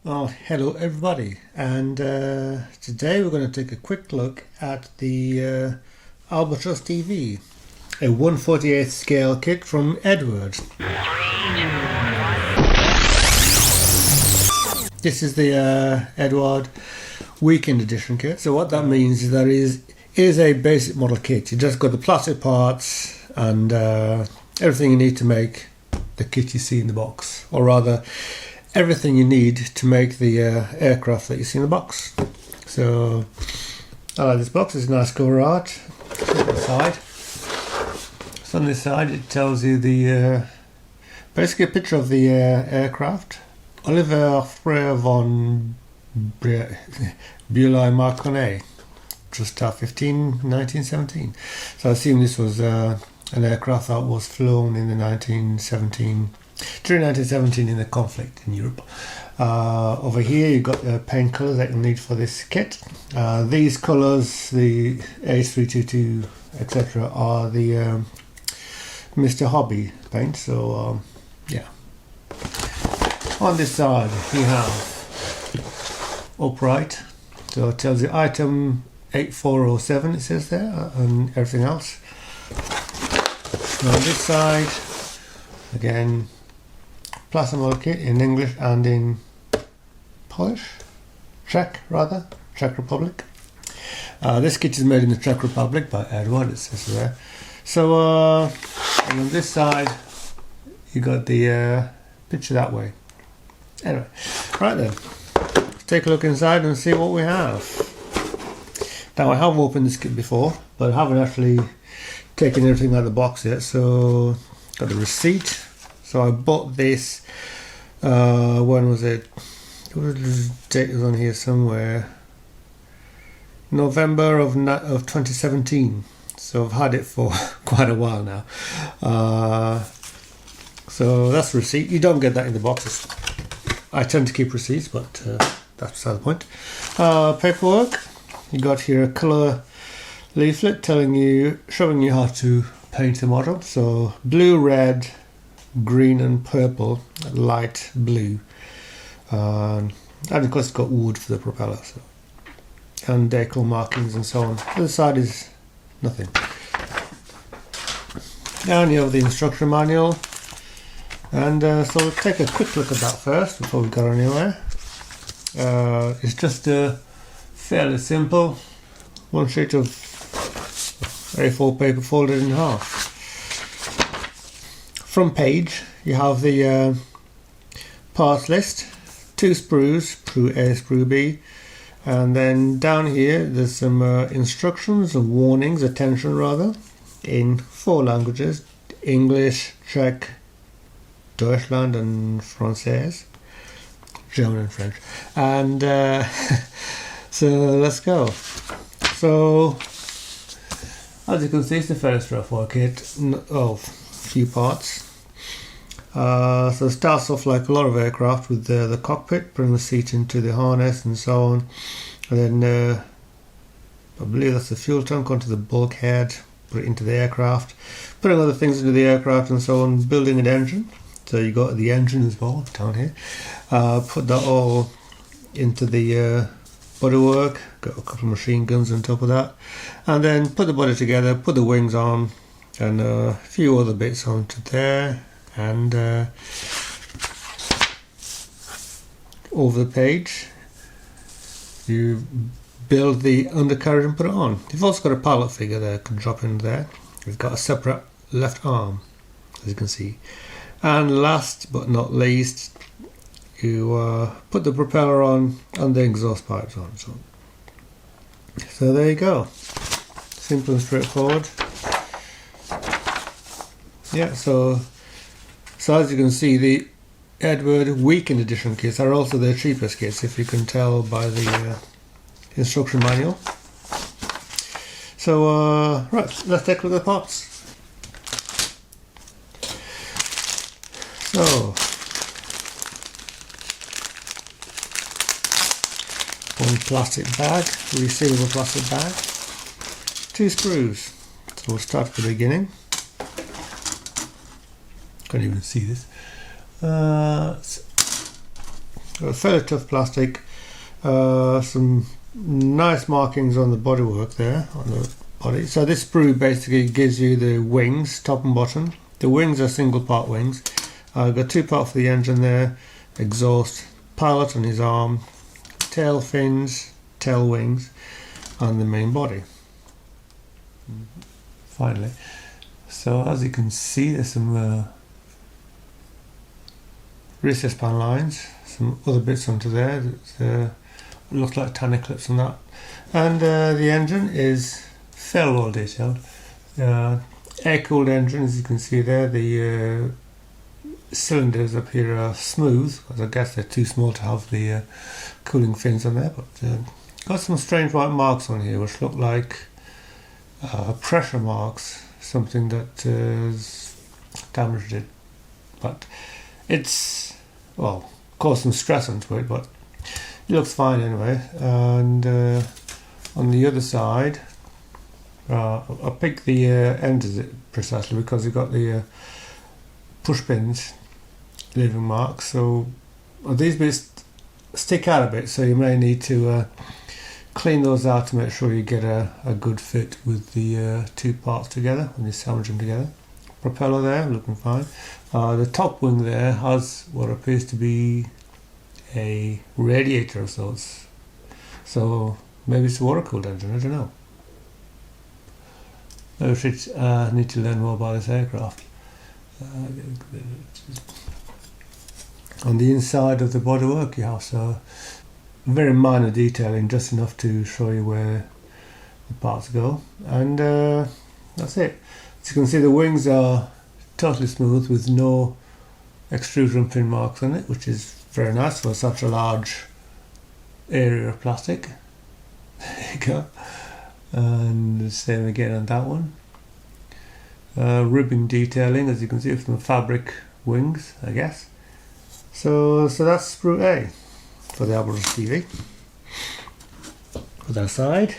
Well, hello everybody, and today we're going to take a quick look at the Albatros D.V, a 1/48 scale kit from Eduard. This is the Eduard Weekend Edition kit. So what that means is there is a basic model kit. You just got the plastic parts and everything you need to make the kit you see in the box, or rather everything you need to make the aircraft that you see in the box. So I like this box. It's a nice cover art. On the side, so on this side it tells you the basically a picture of the aircraft. Oliver Frere von Bulow Marconi, just 1917. So I assume this was an aircraft that was flown in the 1917. During 1917 in the conflict in Europe. Over here you've got the paint colours that you'll need for this kit. These colours, the H322 etc, are the Mr. Hobby paint. So yeah. On this side you have upright, so it tells you item 8407 it says there, and everything else. And on this side again, plastic model kit in English and in Polish, Czech Republic. This kit is made in the Czech Republic by Eduard, it says there. So and on this side you got the picture that way. Anyway, right then, let's take a look inside and see what we have. Now I have opened this kit before, but I haven't actually taken everything out of the box yet. So got the receipt. So I bought this, when was it? The date was on here somewhere. November of 2017. So I've had it for quite a while now. So that's the receipt. You don't get that in the boxes. I tend to keep receipts, but that's beside the point. Paperwork. You got here a colour leaflet showing you how to paint the model. So blue, red, green and purple, light blue, and of course it's got wood for the propeller, so, and decal markings and so on. The other side is nothing. Down you have the instruction manual, and so we'll take a quick look at that first before we go anywhere. It's just a fairly simple one sheet of A4 paper folded in half. Front page you have the parts list, 2 sprues, sprue A, sprue B, and then down here there's some instructions and warnings, attention rather, in 4 languages: English, Czech, Deutschland and Français, German and French. And so let's go. So as you can see, it's a fairly straightforward kit of few parts. So it starts off like a lot of aircraft with the cockpit, putting the seat into the harness and so on, and then I believe that's the fuel tank onto the bulkhead, put it into the aircraft, putting other things into the aircraft and so on, building an engine. So you got the engine as well down here. Put that all into the bodywork, got a couple of machine guns on top of that, and then put the body together, put the wings on, and a few other bits onto there, and over the page you build the undercarriage and put it on. You've also got a pilot figure there, can drop in there. We've got a separate left arm, as you can see, and last but not least you put the propeller on and the exhaust pipes on. So there you go, simple and straightforward. Yeah, so as you can see, the Eduard Weekend Edition kits are also the cheapest kits, if you can tell by the instruction manual. So right, let's take a look at the parts. So one plastic bag, resealable plastic bag, 2 sprues. So we'll start at the beginning. Can't even see this. fairly tough plastic. Some nice markings on the bodywork there, on the body. So this sprue basically gives you the wings, top and bottom. The wings are single part wings. I've got 2 parts for the engine there, exhaust, pilot on his arm, tail fins, tail wings, and the main body. Finally, so as you can see, there's some recess pan lines, some other bits onto there that look like tiny clips on that, and the engine is fairly well detailed. Air-cooled engine, as you can see there. The cylinders up here are smooth, because I guess they're too small to have the cooling fins on there, but got some strange white marks on here which look like pressure marks, something that has damaged it, but it's, well, caused some stress onto it, but it looks fine anyway. And on the other side, I picked the end of it precisely because you've got the push pins leaving marks, so these bits stick out a bit, so you may need to clean those out to make sure you get a good fit with the 2 parts together when you sandwich them together. Propeller there, looking fine. The top wing there has what appears to be a radiator of sorts, so maybe it's a water-cooled engine, I don't know. Maybe I should need to learn more about this aircraft. On the inside of the bodywork you have so very minor detailing, just enough to show you where the parts go, and that's it. As you can see, the wings are totally smooth with no extrusion pin marks on it, which is very nice for such a large area of plastic. There you go. And the same again on that one. Ribbing detailing, as you can see, from the fabric wings, I guess. So that's sprue A for the Albatros D.V. Put that aside.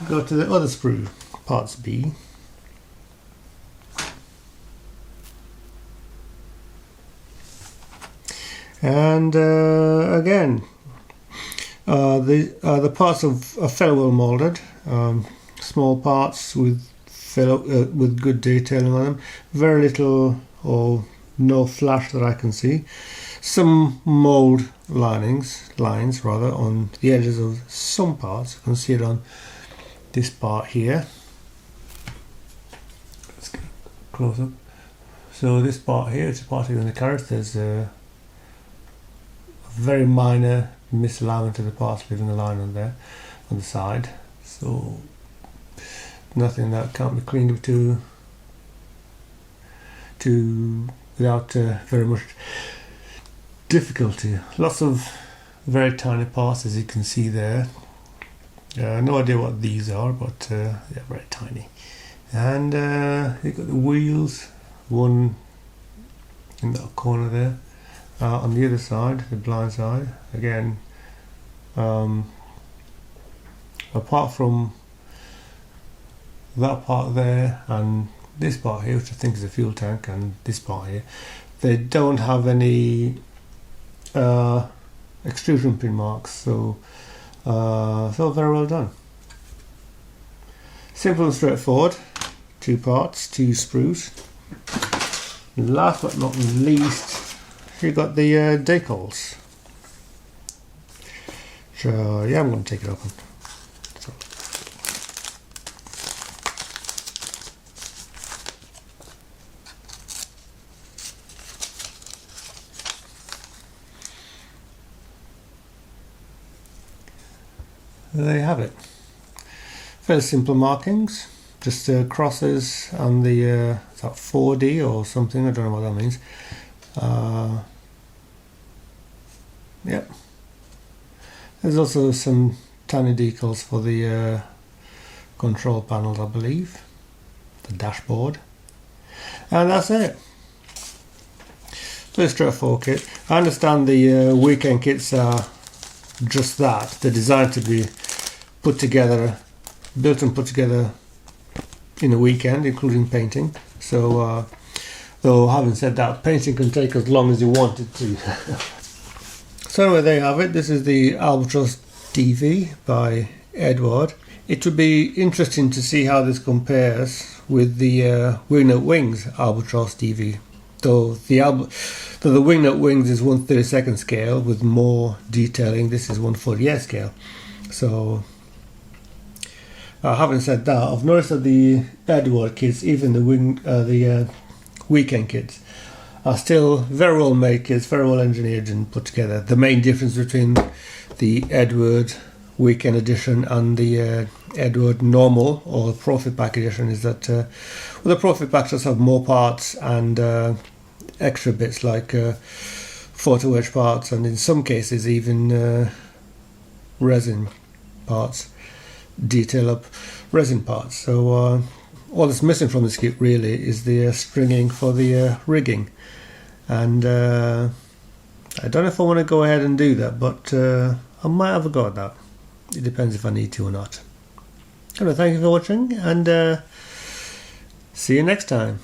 Go to the other sprue, parts B. And again, the parts are fairly well molded. Small parts with good detailing on them. Very little or no flash that I can see. Some mold lines rather on the edges of some parts. You can see it on this part here. Let's get close up. So this part here, it's a part here in the carriage. There's a very minor misalignment of the parts, leaving a line on there on the side. So nothing that can't be cleaned up to without very much difficulty. Lots of very tiny parts, as you can see there. No idea what these are, but they're very tiny. And you've got the wheels, one in that corner there. On the other side, the blind side, again, apart from that part there and this part here, which I think is a fuel tank, and this part here, they don't have any extrusion pin marks, so very well done. Simple and straightforward. 2 parts, 2 sprues. Last but not least, you've got the decals. So yeah, I'm going to take it open. So. There you have it. Very simple markings, just crosses and the is that 4D or something, I don't know what that means. Yep. There's also some tiny decals for the control panels, I believe, the dashboard, and that's it. Very straightforward kit. I understand the weekend kits are just that. They're designed to be put together, built and put together in a weekend, including painting. So though having said that, painting can take as long as you want it to. So anyway, there you have it. This is the Albatros D.V by Eduard. It would be interesting to see how this compares with the Wingnut Wings Albatros D.V. Though the Wingnut Wings is 1/32 scale with more detailing, this is 1/48 scale. So, having said that, I've noticed that the Eduard kits, even the weekend kits, are still very well made kits, very well engineered and put together. The main difference between the Eduard Weekend Edition and the Eduard Normal or Profit Pack Edition is that the Profit Pack does have more parts and extra bits like photo etch parts, and in some cases even resin parts, detail up resin parts. So all that's missing from this kit really is the stringing for the rigging, and I don't know if I want to go ahead and do that, but I might have a go at that. It depends if I need to or not. Anyway, thank you for watching, and see you next time.